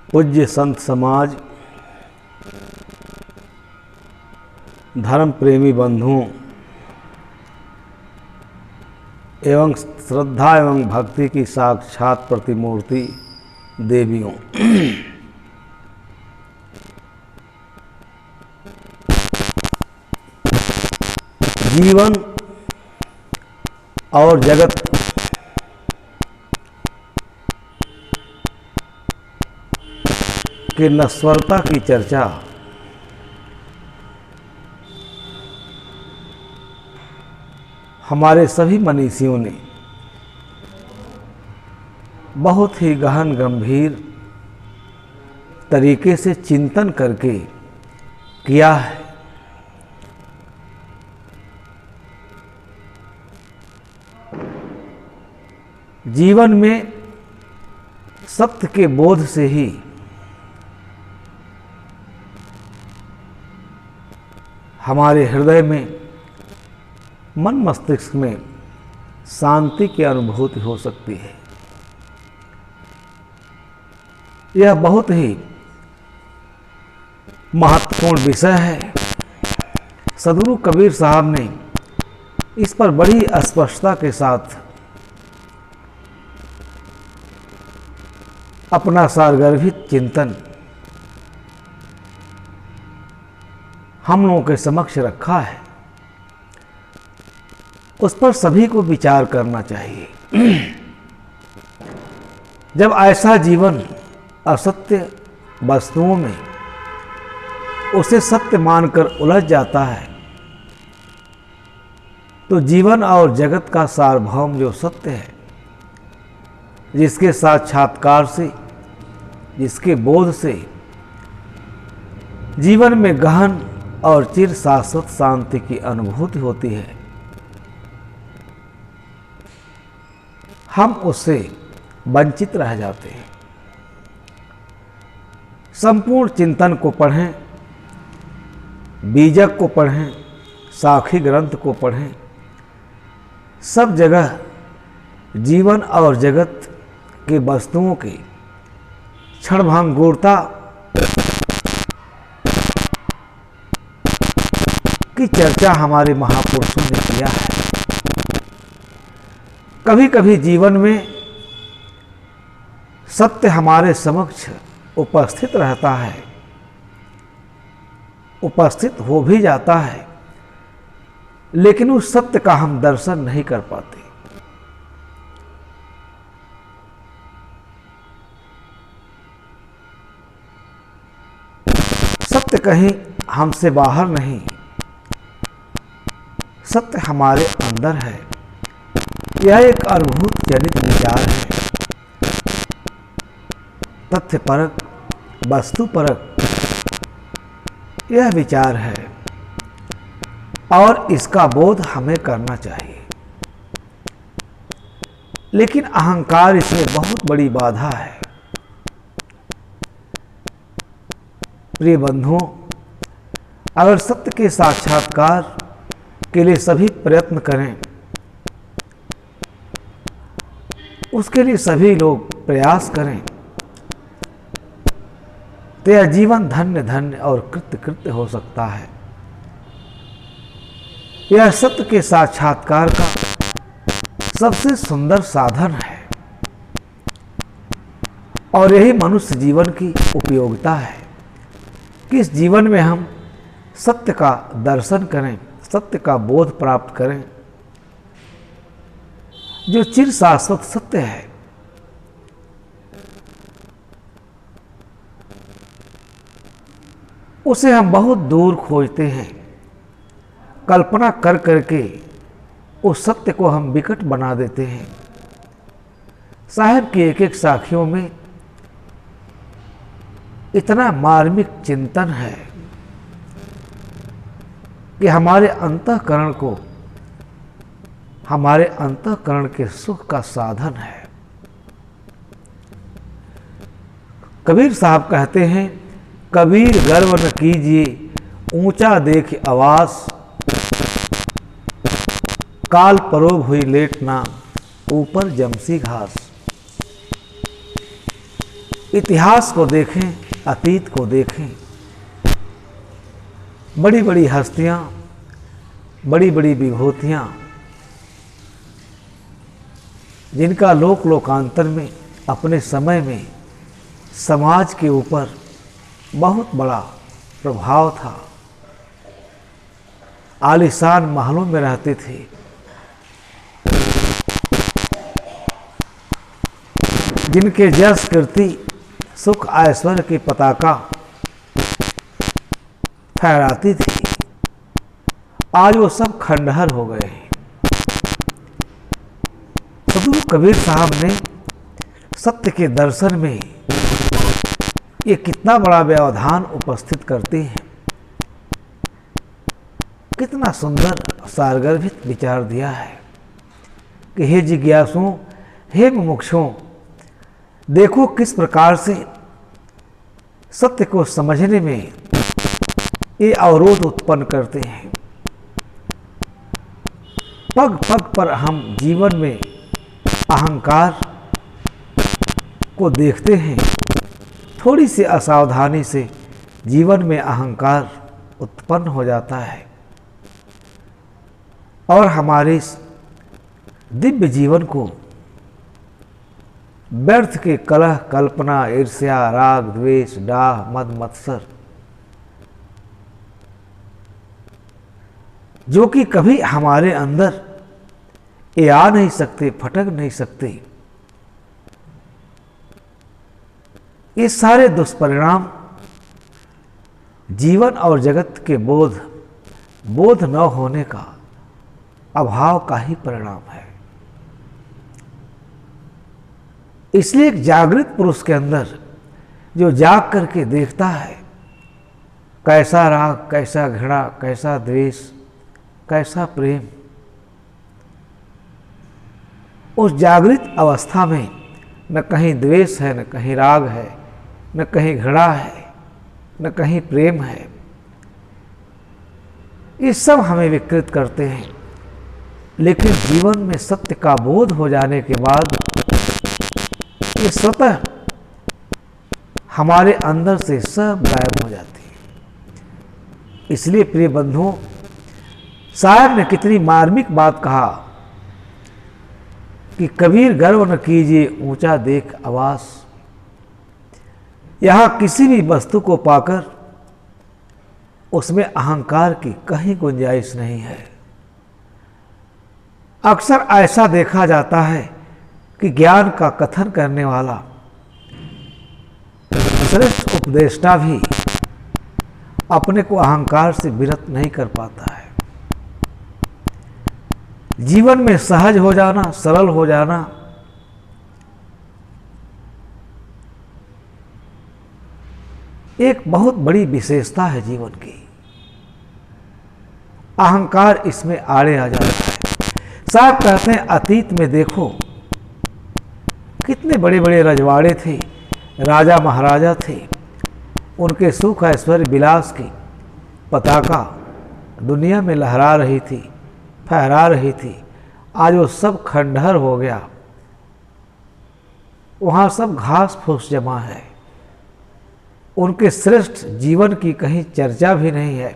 पूज्य संत समाज, धर्म प्रेमी बंधुओं एवं श्रद्धा एवं भक्ति की साक्षात प्रतिमूर्ति देवियों, जीवन और जगत के नश्वरता की चर्चा हमारे सभी मनीषियों ने बहुत ही गहन गंभीर तरीके से चिंतन करके किया है। जीवन में सत्य के बोध से ही हमारे हृदय में, मन मस्तिष्क में शांति की अनुभूति हो सकती है। यह बहुत ही महत्वपूर्ण विषय है। सदगुरु कबीर साहब ने इस पर बड़ी स्पष्टता के साथ अपना सारगर्भित चिंतन हम लोगों के समक्ष रखा है। उस पर सभी को विचार करना चाहिए। जब ऐसा जीवन असत्य वस्तुओं में उसे सत्य मानकर उलझ जाता है, तो जीवन और जगत का सार्वभौम जो सत्य है, जिसके साक्षात्कार से, जिसके बोध से जीवन में गहन और चिर शाश्वत शांति की अनुभूति होती है, हम उससे वंचित रह जाते हैं। संपूर्ण चिंतन को पढ़ें, बीजक को पढ़ें, साखी ग्रंथ को पढ़ें, सब जगह जीवन और जगत के वस्तुओं की क्षणभंगुरता की चर्चा हमारे महापुरुषों ने किया है। कभी कभी जीवन में सत्य हमारे समक्ष उपस्थित रहता है, उपस्थित हो भी जाता है, लेकिन उस सत्य का हम दर्शन नहीं कर पाते। सत्य कहीं हमसे बाहर नहीं, सत्य हमारे अंदर है। यह एक अनुभूत जनित विचार है। तथ्य परक, वस्तु परक यह विचार है और इसका बोध हमें करना चाहिए। लेकिन अहंकार इसमें बहुत बड़ी बाधा है। प्रिय बंधुओं, अगर सत्य के साक्षात्कार के लिए सभी प्रयत्न करें, उसके लिए सभी लोग प्रयास करें, तो यह जीवन धन्य धन्य और कृत्य कृत्य हो सकता है। यह सत्य के साक्षात्कार का सबसे सुंदर साधन है और यही मनुष्य जीवन की उपयोगिता है कि इस जीवन में हम सत्य का दर्शन करें, सत्य का बोध प्राप्त करें। जो चिर शाश्वत सत्य है, उसे हम बहुत दूर खोजते हैं। कल्पना कर करके उस सत्य को हम विकट बना देते हैं। साहिब की एक एक साखियों में इतना मार्मिक चिंतन है कि हमारे अंतःकरण को, हमारे अंतःकरण के सुख का साधन है। कबीर साहब कहते हैं, कबीर गर्व न कीजिए ऊंचा देख आवास, काल परोब हुई लेटना ऊपर जमसी घास। इतिहास को देखें, अतीत को देखें, बड़ी बड़ी हस्तियां, बड़ी बड़ी विभूतियां, जिनका लोक लोकांतर में अपने समय में समाज के ऊपर बहुत बड़ा प्रभाव था, आलीशान महलों में रहते थे, जिनके यश कीर्ति सुख ऐश्वर्य की पताका फहराती थी, आज वो सब खंडहर हो गए हैं। सदगुरु कबीर साहब ने सत्य के दर्शन में ये कितना बड़ा व्यवधान उपस्थित करते हैं, कितना सुंदर सारगर्भित विचार दिया है कि हे जिज्ञासुओं, हे मुमुक्षुओं, देखो किस प्रकार से सत्य को समझने में ये अवरोध उत्पन्न करते हैं। पग पग पर हम जीवन में अहंकार को देखते हैं। थोड़ी सी असावधानी से जीवन में अहंकार उत्पन्न हो जाता है और हमारे इस दिव्य जीवन को व्यर्थ के कलह, कल्पना, ईर्ष्या, राग, द्वेष, डाह, मद, मत्सर, जो कि कभी हमारे अंदर ये आ नहीं सकते, फटक नहीं सकते, ये सारे दुष्परिणाम जीवन और जगत के बोध न होने का अभाव का ही परिणाम है। इसलिए एक जागृत पुरुष के अंदर जो जाग करके देखता है कैसा राग, कैसा घृणा, कैसा द्वेष, कैसा प्रेम, उस जागृत अवस्था में न कहीं द्वेष है, न कहीं राग है, न कहीं घृणा है, न कहीं प्रेम है। ये सब हमें विकृत करते हैं, लेकिन जीवन में सत्य का बोध हो जाने के बाद ये स्वतः हमारे अंदर से सब गायब हो जाती है। इसलिए प्रिय बंधुओं, साहब ने कितनी मार्मिक बात कहा कि कबीर गर्व न कीजिए ऊंचा देख आवास। यहां किसी भी वस्तु को पाकर उसमें अहंकार की कहीं गुंजाइश नहीं है। अक्सर ऐसा देखा जाता है कि ज्ञान का कथन करने वाला श्रेष्ठ उपदेष्टा भी अपने को अहंकार से विरत नहीं कर पाता है। जीवन में सहज हो जाना, सरल हो जाना, एक बहुत बड़ी विशेषता है जीवन की। अहंकार इसमें आड़े आ जाता है। साहब कहते हैं अतीत में देखो कितने बड़े बड़े रजवाड़े थे, राजा महाराजा थे, उनके सुख ऐश्वर्य विलास की पताका दुनिया में लहरा रही थी, फहरा रही थी। आज वो सब खंडहर हो गया, वहाँ सब घास फूस जमा है, उनके श्रेष्ठ जीवन की कहीं चर्चा भी नहीं है।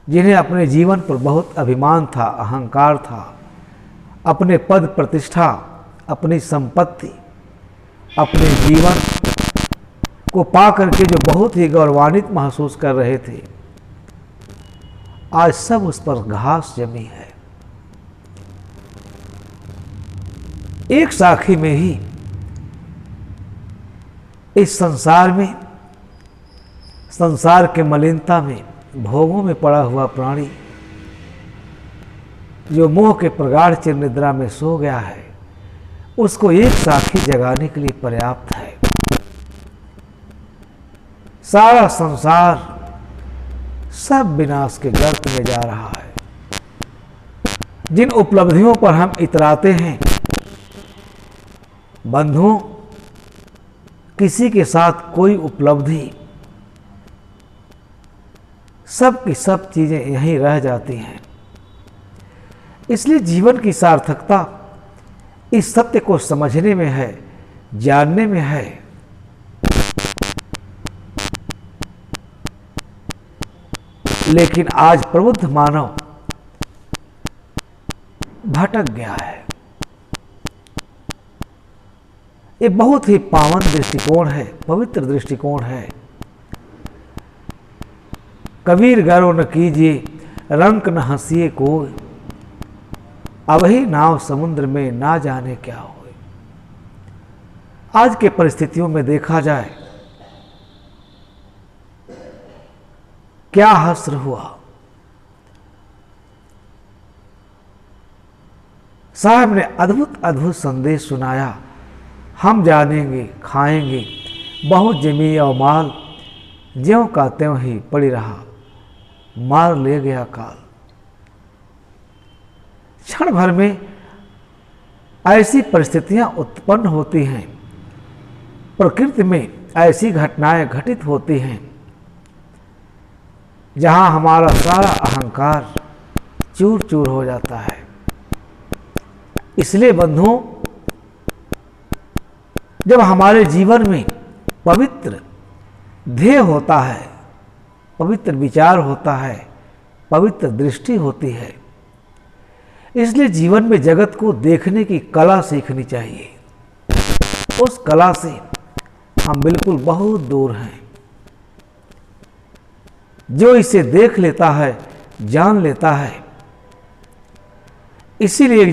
जिन्हें अपने जीवन पर बहुत अभिमान था, अहंकार था, अपने पद प्रतिष्ठा, अपनी संपत्ति, अपने जीवन को पा करके जो बहुत ही गौरवान्वित महसूस कर रहे थे, आज सब उस पर घास जमी है। एक साखी में ही इस संसार में, संसार के मलिनता में, भोगों में पड़ा हुआ प्राणी जो मोह के प्रगाढ़ चिर निद्रा में सो गया है, उसको एक साखी जगाने के लिए पर्याप्त है। सारा संसार सब विनाश के गर्त में जा रहा है। जिन उपलब्धियों पर हम इतराते हैं, बंधुओं, किसी के साथ कोई उपलब्धि, सब की सब चीजें यहीं रह जाती हैं। इसलिए जीवन की सार्थकता इस सत्य को समझने में है जानने में है। लेकिन आज प्रबुद्ध मानव भटक गया है। ये बहुत ही पावन दृष्टिकोण है, पवित्र दृष्टिकोण है। कबीर गर्व न कीजिए, रंक न हंसिए कोई, अब ही नाव समुद्र में ना जाने क्या हो। आज के परिस्थितियों में देखा जाए, क्या हश्र हुआ। साहब ने अद्भुत अद्भुत संदेश सुनाया। हम जानेंगे खाएंगे बहुत जमी और माल, ज्यों का त्यों ही पड़ी रहा, मार ले गया काल। क्षण भर में ऐसी परिस्थितियां उत्पन्न होती हैं, प्रकृति में ऐसी घटनाएं घटित होती हैं जहां हमारा सारा अहंकार चूर चूर हो जाता है। इसलिए बंधुओं, जब हमारे जीवन में पवित्र ध्येय होता है, पवित्र विचार होता है, पवित्र दृष्टि होती है, इसलिए जीवन में जगत को देखने की कला सीखनी चाहिए। उस कला से हम बिल्कुल बहुत दूर हैं। जो इसे देख लेता है, जान लेता है, इसीलिए